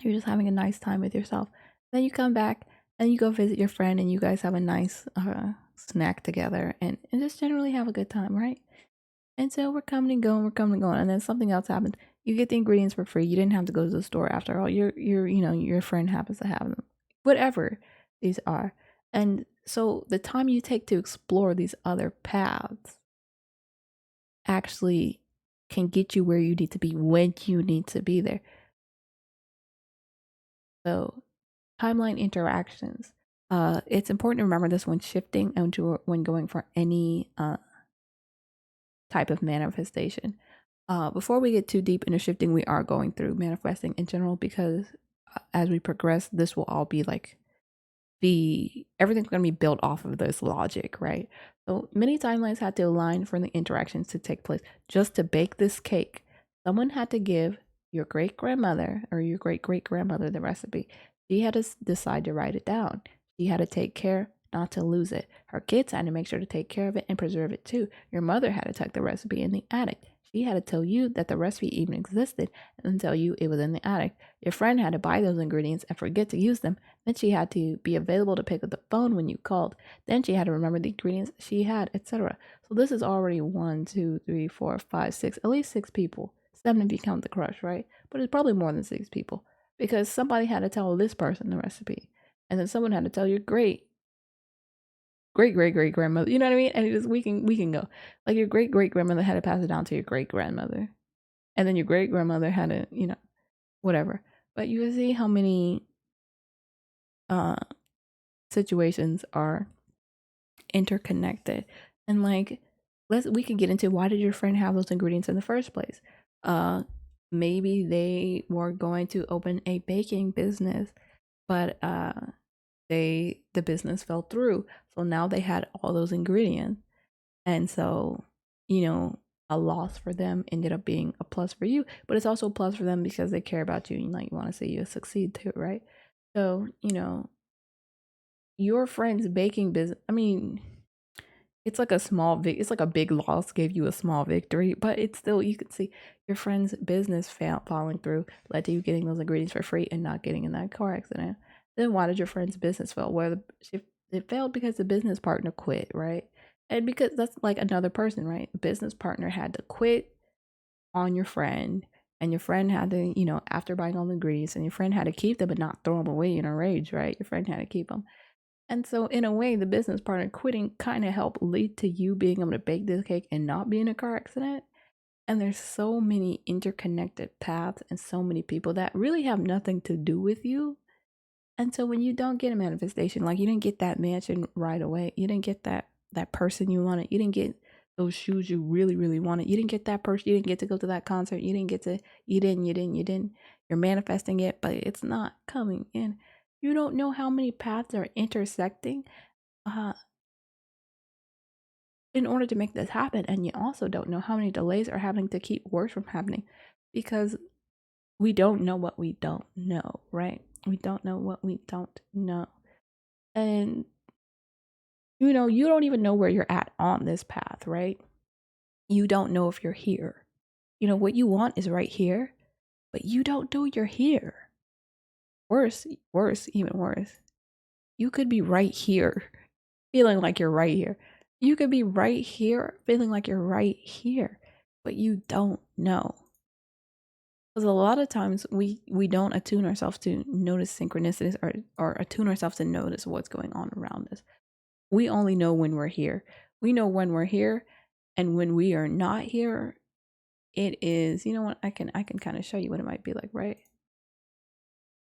[SPEAKER 1] you're just having a nice time with yourself. Then you come back and you go visit your friend and you guys have a nice snack together and just generally have a good time, right? And so we're coming and going, and then something else happens. You get the ingredients for free. You didn't have to go to the store after all. Your friend happens to have them. Whatever these are. And so the time you take to explore these other paths actually can get you where you need to be when you need to be there. So, timeline interactions. It's important to remember this when shifting and when going for any type of manifestation. Before we get too deep into shifting, we are going through manifesting in general because as we progress, this will all be like everything's going to be built off of this logic, right? So many timelines had to align for the interactions to take place. Just to bake this cake, someone had to give your great grandmother or your great great grandmother the recipe. She had to decide to write it down. She had to take care not to lose it. Her kids had to make sure to take care of it and preserve it too. Your mother had to tuck the recipe in the attic. She had to tell you that the recipe even existed and tell you it was in the attic. Your friend had to buy those ingredients and forget to use them. Then she had to be available to pick up the phone when you called. Then she had to remember the ingredients she had, etc. So this is already 1, 2, 3, 4, 5, 6, at least 6 people. 7 if you count the crush, right? But it's probably more than 6 people because somebody had to tell this person the recipe, and then someone had to tell your great great great great grandmother. You know what I mean? And it just we can go like your great great grandmother had to pass it down to your great grandmother, and then your great grandmother had to whatever. But you can see how many uh situations are interconnected, and like we could get into why did your friend have those ingredients in the first place. Maybe they were going to open a baking business, but the business fell through, so now they had all those ingredients, and so a loss for them ended up being a plus for you, but it's also a plus for them because they care about you and like want to see you succeed too, right? So your friend's baking business, I mean, it's like a it's like a big loss gave you a small victory, but it's still, you could see your friend's business falling through led to you getting those ingredients for free and not getting in that car accident. Then why did your friend's business fail? It failed because the business partner quit, right? And because that's like another person, right? The business partner had to quit on your friend, and your friend had to, after buying all the ingredients, and your friend had to keep them and not throw them away in a rage, right? Your friend had to keep them. And so, in a way, the business partner quitting kind of helped lead to you being able to bake this cake and not be in a car accident. And there's so many interconnected paths and so many people that really have nothing to do with you. And so, when you don't get a manifestation, like you didn't get that mansion right away, you didn't get that person you wanted, you didn't get those shoes you really, really wanted, you didn't get that person, you didn't get to go to that concert, you didn't get to, you didn't. You're manifesting it, but it's not coming in. You don't know how many paths are intersecting uh, in order to make this happen. And you also don't know how many delays are having to keep worse from happening because we don't know what we don't know, right? We don't know what we don't know. And, you don't even know where you're at on this path, right? You don't know if you're here. What you want is right here, but you don't know you're here. Worse, even worse. You could be right here, feeling like you're right here. You could be right here, feeling like you're right here, but you don't know. Because a lot of times we don't attune ourselves to notice synchronicities or attune ourselves to notice what's going on around us. We only know when we're here. We know when we're here, and when we are not here, it is, what, I can kind of show you what it might be like, right?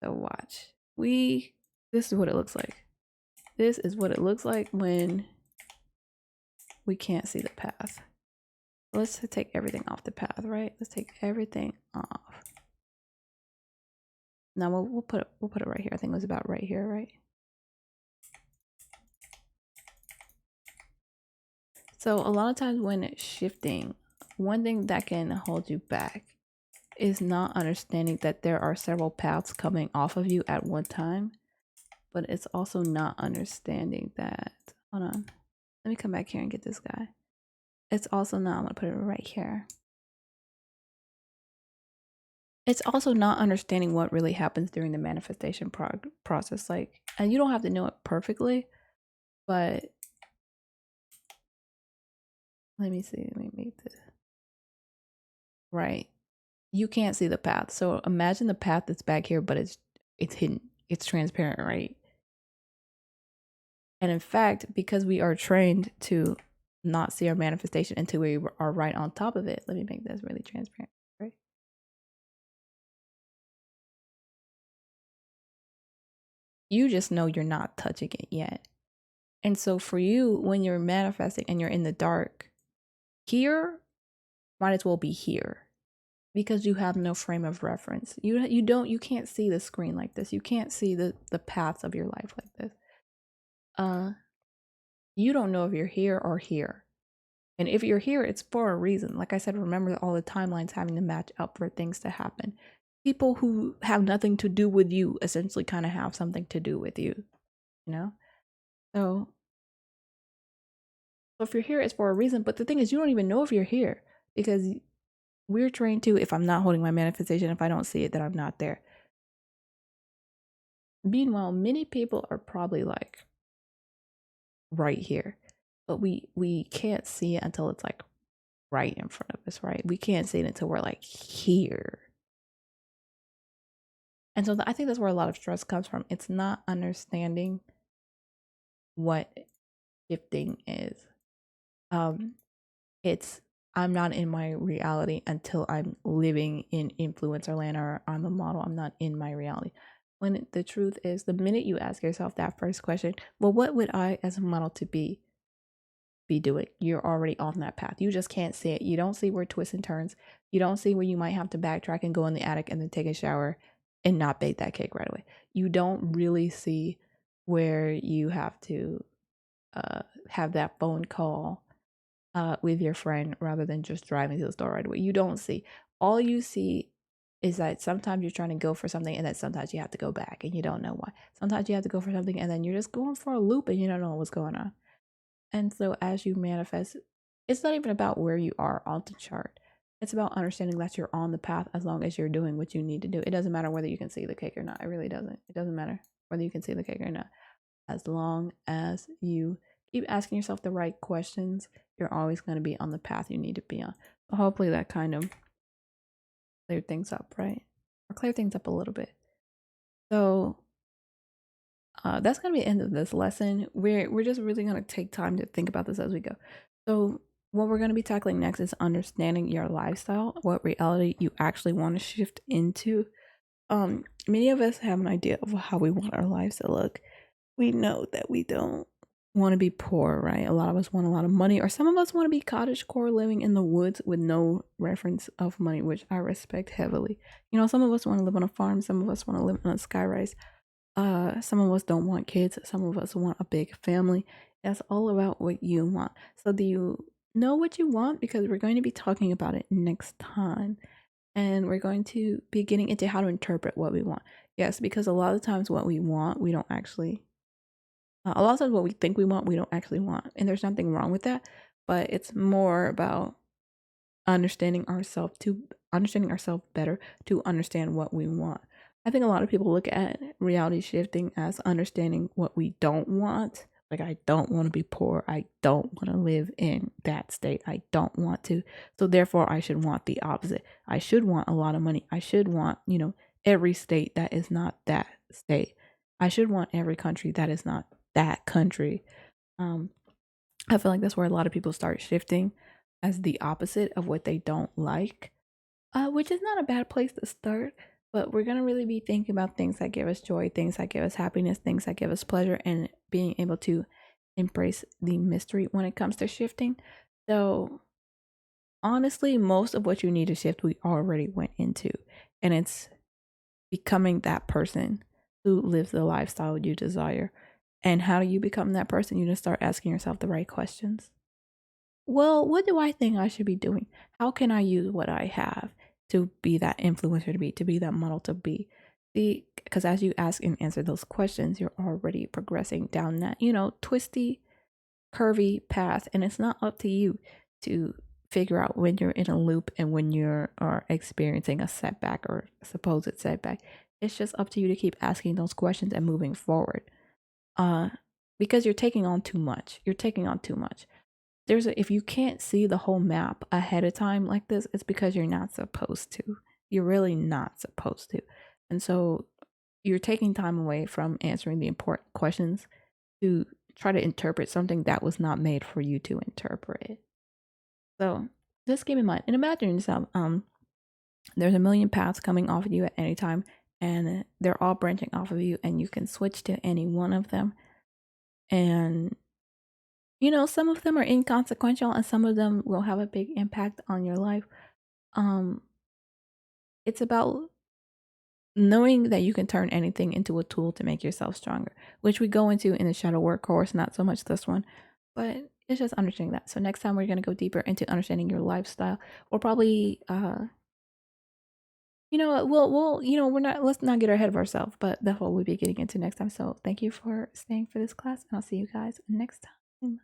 [SPEAKER 1] So watch. This is what it looks like. This is what it looks like when we can't see the path. Let's take everything off the path, right? Let's take everything off. Now we'll put it right here. I think it was about right here, right? So a lot of times when it's shifting, one thing that can hold you back is not understanding that there are several paths coming off of you at one time, but it's also not understanding that, hold on, let me come back here and get this guy. It's also not, I'm gonna put it right here. It's also not understanding what really happens during the manifestation process. Like, and you don't have to know it perfectly, but let me see, let me make this right. You can't see the path. So imagine the path that's back here, but it's hidden. It's transparent, right? And in fact, because we are trained to not see our manifestation until we are right on top of it. Let me make this really transparent, right? You just know you're not touching it yet. And so for you, when you're manifesting and you're in the dark, here might as well be here because you have no frame of reference. You can't see the screen like this. You can't see the paths of your life like this. You don't know if you're here or here. And if you're here, it's for a reason. Like I said, remember all the timelines having to match up for things to happen. People who have nothing to do with you essentially kind of have something to do with you, you know? So if you're here, it's for a reason. But the thing is, you don't even know if you're here because we're trained to, if I'm not holding my manifestation, if I don't see it, then I'm not there. Meanwhile, many people are probably like right here, but we can't see it until it's like right in front of us, right? We can't see it until we're like here. And so I think that's where a lot of stress comes from. It's not understanding what shifting is. It's I'm not in my reality until I'm living in influencer land or I'm a model. I'm not in my reality. When the truth is, the minute you ask yourself that first question, well, what would I as a model to be doing? You're already on that path. You just can't see it. You don't see where twists and turns. You don't see where you might have to backtrack and go in the attic and then take a shower and not bake that cake right away. You don't really see where you have to have that phone call with your friend rather than just driving to the store right away. You don't see. All you see is that sometimes you're trying to go for something and that sometimes you have to go back and you don't know why. Sometimes you have to go for something and then you're just going for a loop and you don't know what's going on. And so as you manifest, it's not even about where you are on the chart. It's about understanding that you're on the path as long as you're doing what you need to do. It doesn't matter whether you can see the cake or not. It really doesn't. It doesn't matter whether you can see the cake or not. As long as you keep asking yourself the right questions, you're always going to be on the path you need to be on. So hopefully that kind of cleared things up, right? Or clear things up a little bit. So that's going to be the end of this lesson. We're just really going to take time to think about this as we go. So what we're going to be tackling next is understanding your lifestyle, what reality you actually want to shift into. Many of us have an idea of how we want our lives to look. We know that we don't want to be poor, right? A lot of us want a lot of money, or some of us want to be cottagecore living in the woods with no reference of money, which I respect heavily. You know, some of us want to live on a farm, some of us want to live on a skyrise. Some of us don't want kids, some of us want a big family. That's all about what you want. So do you know what you want? Because we're going to be talking about it next time. And we're going to be getting into how to interpret what we want. Yes, because a lot of times what we want, we don't actually a lot of times what we think we want, we don't actually want. And there's nothing wrong with that. But it's more about understanding ourselves better to understand what we want. I think a lot of people look at reality shifting as understanding what we don't want. Like, I don't want to be poor. I don't want to live in that state. I don't want to. So therefore I should want the opposite. I should want a lot of money. I should want, every state that is not that state. I should want every country that is not that country. I feel like that's where a lot of people start shifting as the opposite of what they don't like, which is not a bad place to start. But we're going to really be thinking about things that give us joy, things that give us happiness, things that give us pleasure, and being able to embrace the mystery when it comes to shifting. So, honestly, most of what you need to shift, we already went into, and it's becoming that person who lives the lifestyle you desire. And how do you become that person? You just start asking yourself the right questions. Well, what do I think I should be doing? How can I use what I have to be that influencer to be that model to be? See, because as you ask and answer those questions, you're already progressing down that, twisty, curvy path. And it's not up to you to figure out when you're in a loop and when you are experiencing a setback or a supposed setback. It's just up to you to keep asking those questions and moving forward. Because you're taking on too much. If you can't see the whole map ahead of time like this, it's because you're not supposed to. You're really not supposed to. And so you're taking time away from answering the important questions to try to interpret something that was not made for you to interpret. So just keep in mind and imagine yourself, there's a million paths coming off of you at any time, and they're all branching off of you, and you can switch to any one of them. And some of them are inconsequential and some of them will have a big impact on your life. Um, it's about knowing that you can turn anything into a tool to make yourself stronger, which we go into in the shadow work course, not so much this one, but it's just understanding that. So next time we're going to go deeper into understanding your lifestyle. We'll probably we're not, let's not get ahead of ourselves, but that's what we'll be getting into next time. So thank you for staying for this class, and I'll see you guys next time.